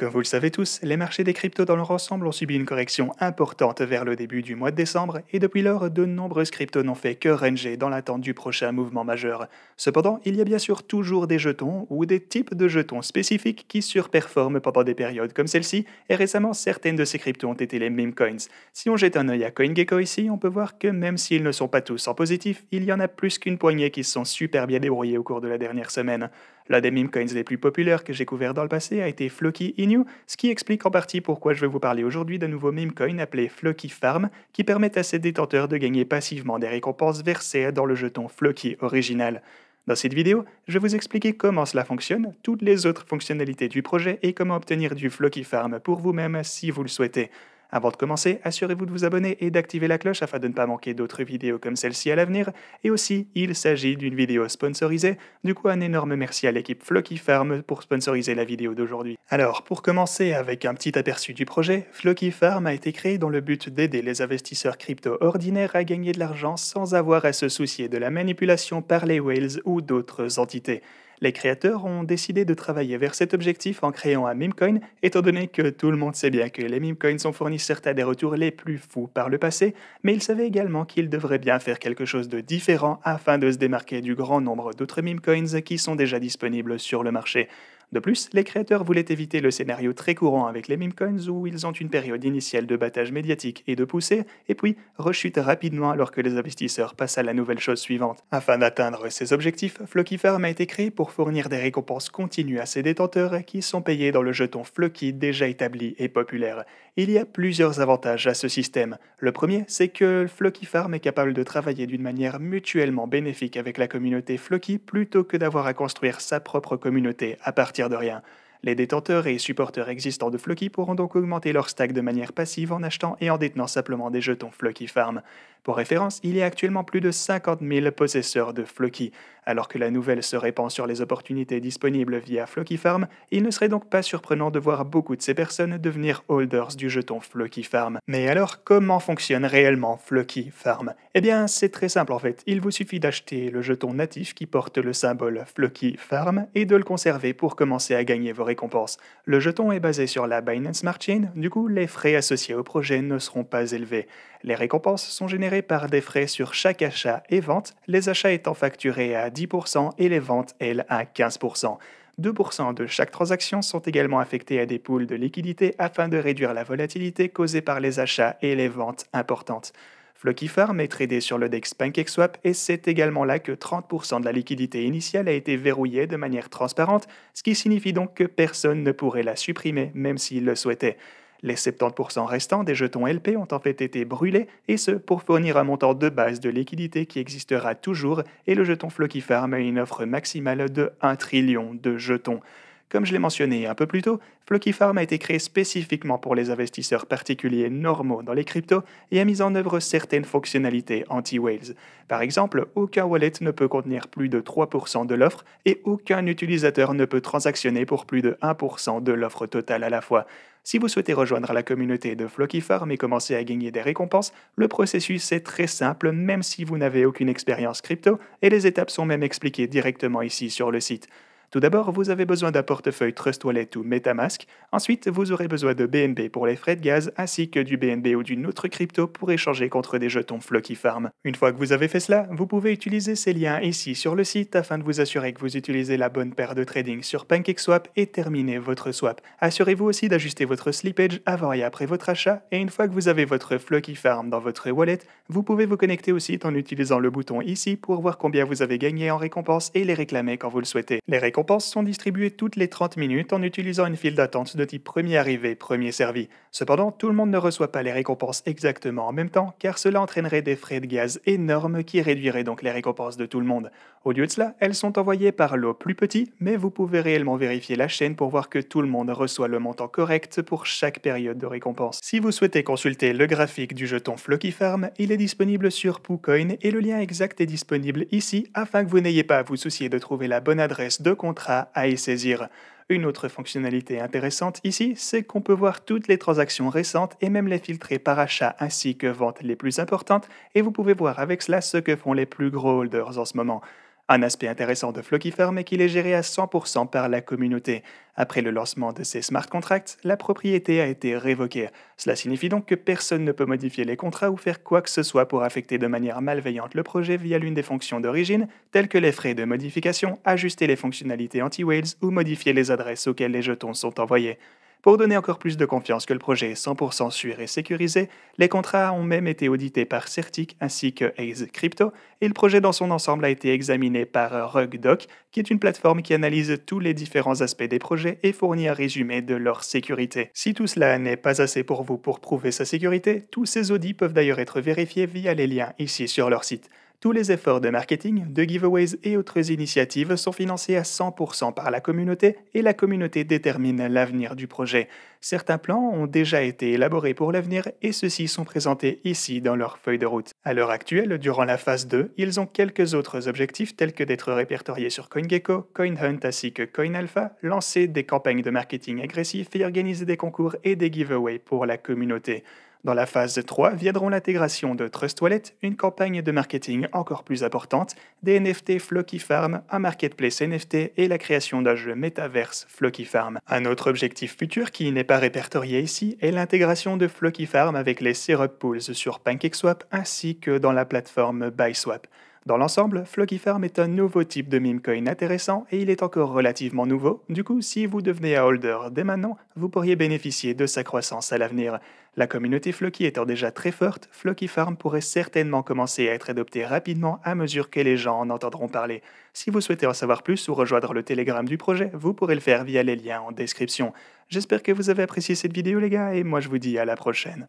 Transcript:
Comme vous le savez tous, les marchés des cryptos dans leur ensemble ont subi une correction importante vers le début du mois de décembre et depuis lors, de nombreuses cryptos n'ont fait que ranger dans l'attente du prochain mouvement majeur. Cependant, il y a bien sûr toujours des jetons ou des types de jetons spécifiques qui surperforment pendant des périodes comme celle-ci et récemment, certaines de ces cryptos ont été les meme coins. Si on jette un œil à CoinGecko ici, on peut voir que même s'ils ne sont pas tous en positif, il y en a plus qu'une poignée qui se sont super bien débrouillés au cours de la dernière semaine. L'un des meme coins les plus populaires que j'ai couvert dans le passé a été Floki Inu, ce qui explique en partie pourquoi je vais vous parler aujourd'hui d'un nouveau meme coin appelé Floki Farm, qui permet à ses détenteurs de gagner passivement des récompenses versées dans le jeton Floki original. Dans cette vidéo, je vais vous expliquer comment cela fonctionne, toutes les autres fonctionnalités du projet et comment obtenir du Floki Farm pour vous-même si vous le souhaitez. Avant de commencer, assurez-vous de vous abonner et d'activer la cloche afin de ne pas manquer d'autres vidéos comme celle-ci à l'avenir. Et aussi, il s'agit d'une vidéo sponsorisée, du coup un énorme merci à l'équipe Floki Farm pour sponsoriser la vidéo d'aujourd'hui. Alors, pour commencer avec un petit aperçu du projet, Floki Farm a été créé dans le but d'aider les investisseurs crypto ordinaires à gagner de l'argent sans avoir à se soucier de la manipulation par les whales ou d'autres entités. Les créateurs ont décidé de travailler vers cet objectif en créant un meme coin, étant donné que tout le monde sait bien que les meme coins ont fourni certes des retours les plus fous par le passé, mais ils savaient également qu'ils devraient bien faire quelque chose de différent afin de se démarquer du grand nombre d'autres meme coins qui sont déjà disponibles sur le marché. De plus, les créateurs voulaient éviter le scénario très courant avec les meme coins où ils ont une période initiale de battage médiatique et de poussée, et puis rechutent rapidement alors que les investisseurs passent à la nouvelle chose suivante. Afin d'atteindre ces objectifs, Floki Farm a été créé pour fournir des récompenses continues à ses détenteurs qui sont payés dans le jeton Floki déjà établi et populaire. Il y a plusieurs avantages à ce système. Le premier, c'est que Floki Farm est capable de travailler d'une manière mutuellement bénéfique avec la communauté Floki plutôt que d'avoir à construire sa propre communauté à partir de rien. Les détenteurs et supporters existants de Floki pourront donc augmenter leur stack de manière passive en achetant et en détenant simplement des jetons Floki Farm. Pour référence, il y a actuellement plus de 50 000 possesseurs de Floki. Alors que la nouvelle se répand sur les opportunités disponibles via Floki Farm, il ne serait donc pas surprenant de voir beaucoup de ces personnes devenir holders du jeton Floki Farm. Mais alors, comment fonctionne réellement Floki Farm? Eh bien, c'est très simple en fait. Il vous suffit d'acheter le jeton natif qui porte le symbole Floki Farm et de le conserver pour commencer à gagner vos récompenses. Le jeton est basé sur la Binance Smart Chain, du coup, les frais associés au projet ne seront pas élevés. Les récompenses sont générées par des frais sur chaque achat et vente, les achats étant facturés à 10% et les ventes, elles, à 15%. 2% de chaque transaction sont également affectés à des pools de liquidités afin de réduire la volatilité causée par les achats et les ventes importantes. Floki Farm est tradé sur le DEX PancakeSwap et c'est également là que 30% de la liquidité initiale a été verrouillée de manière transparente, ce qui signifie donc que personne ne pourrait la supprimer même s'il le souhaitait. Les 70% restants des jetons LP ont en fait été brûlés, et ce pour fournir un montant de base de liquidité qui existera toujours, et le jeton Floki Farm a une offre maximale de 1 trillion de jetons. Comme je l'ai mentionné un peu plus tôt, Floki Farm a été créé spécifiquement pour les investisseurs particuliers normaux dans les cryptos et a mis en œuvre certaines fonctionnalités anti-whales. Par exemple, aucun wallet ne peut contenir plus de 3% de l'offre et aucun utilisateur ne peut transactionner pour plus de 1% de l'offre totale à la fois. Si vous souhaitez rejoindre la communauté de Floki Farm et commencer à gagner des récompenses, le processus est très simple même si vous n'avez aucune expérience crypto et les étapes sont même expliquées directement ici sur le site. Tout d'abord, vous avez besoin d'un portefeuille Trust Wallet ou MetaMask. Ensuite, vous aurez besoin de BNB pour les frais de gaz, ainsi que du BNB ou d'une autre crypto pour échanger contre des jetons Floki Farm. Une fois que vous avez fait cela, vous pouvez utiliser ces liens ici sur le site afin de vous assurer que vous utilisez la bonne paire de trading sur PancakeSwap et terminer votre swap. Assurez-vous aussi d'ajuster votre slippage avant et après votre achat, et une fois que vous avez votre Floki Farm dans votre wallet, vous pouvez vous connecter au site en utilisant le bouton ici pour voir combien vous avez gagné en récompenses et les réclamer quand vous le souhaitez. Les récompenses sont distribuées toutes les 30 minutes en utilisant une file d'attente de type premier arrivé, premier servi. Cependant, tout le monde ne reçoit pas les récompenses exactement en même temps, car cela entraînerait des frais de gaz énormes qui réduiraient donc les récompenses de tout le monde. Au lieu de cela, elles sont envoyées par lot plus petit, mais vous pouvez réellement vérifier la chaîne pour voir que tout le monde reçoit le montant correct pour chaque période de récompense. Si vous souhaitez consulter le graphique du jeton Floki Farm, il est disponible sur PooCoin et le lien exact est disponible ici afin que vous n'ayez pas à vous soucier de trouver la bonne adresse de contrat à y saisir. Une autre fonctionnalité intéressante ici, c'est qu'on peut voir toutes les transactions récentes et même les filtrer par achat ainsi que vente les plus importantes, et vous pouvez voir avec cela ce que font les plus gros holders en ce moment. Un aspect intéressant de Flocky Farm est qu'il est géré à 100% par la communauté. Après le lancement de ces smart contracts, la propriété a été révoquée. Cela signifie donc que personne ne peut modifier les contrats ou faire quoi que ce soit pour affecter de manière malveillante le projet via l'une des fonctions d'origine, telles que les frais de modification, ajuster les fonctionnalités anti-whales ou modifier les adresses auxquelles les jetons sont envoyés. Pour donner encore plus de confiance que le projet est 100% sûr et sécurisé, les contrats ont même été audités par Certic ainsi que Ace Crypto, et le projet dans son ensemble a été examiné par RugDoc, qui est une plateforme qui analyse tous les différents aspects des projets et fournit un résumé de leur sécurité. Si tout cela n'est pas assez pour vous pour prouver sa sécurité, tous ces audits peuvent d'ailleurs être vérifiés via les liens ici sur leur site. Tous les efforts de marketing, de giveaways et autres initiatives sont financés à 100% par la communauté et la communauté détermine l'avenir du projet. Certains plans ont déjà été élaborés pour l'avenir et ceux-ci sont présentés ici dans leur feuille de route. À l'heure actuelle, durant la phase 2, ils ont quelques autres objectifs tels que d'être répertoriés sur CoinGecko, CoinHunt ainsi que CoinAlpha, lancer des campagnes de marketing agressifs et organiser des concours et des giveaways pour la communauté. Dans la phase 3 viendront l'intégration de Trust Wallet, une campagne de marketing encore plus importante, des NFT Flocky Farm, un marketplace NFT et la création d'un jeu métaverse Flocky Farm. Un autre objectif futur qui n'est pas répertorié ici est l'intégration de Flocky Farm avec les Syrup Pools sur PancakeSwap ainsi que dans la plateforme BuySwap. Dans l'ensemble, Flocky Farm est un nouveau type de meme coin intéressant et il est encore relativement nouveau. Du coup, si vous devenez un holder dès maintenant, vous pourriez bénéficier de sa croissance à l'avenir. La communauté Flocky étant déjà très forte, Flocky Farm pourrait certainement commencer à être adopté rapidement à mesure que les gens en entendront parler. Si vous souhaitez en savoir plus ou rejoindre le Telegram du projet, vous pourrez le faire via les liens en description. J'espère que vous avez apprécié cette vidéo les gars et moi je vous dis à la prochaine.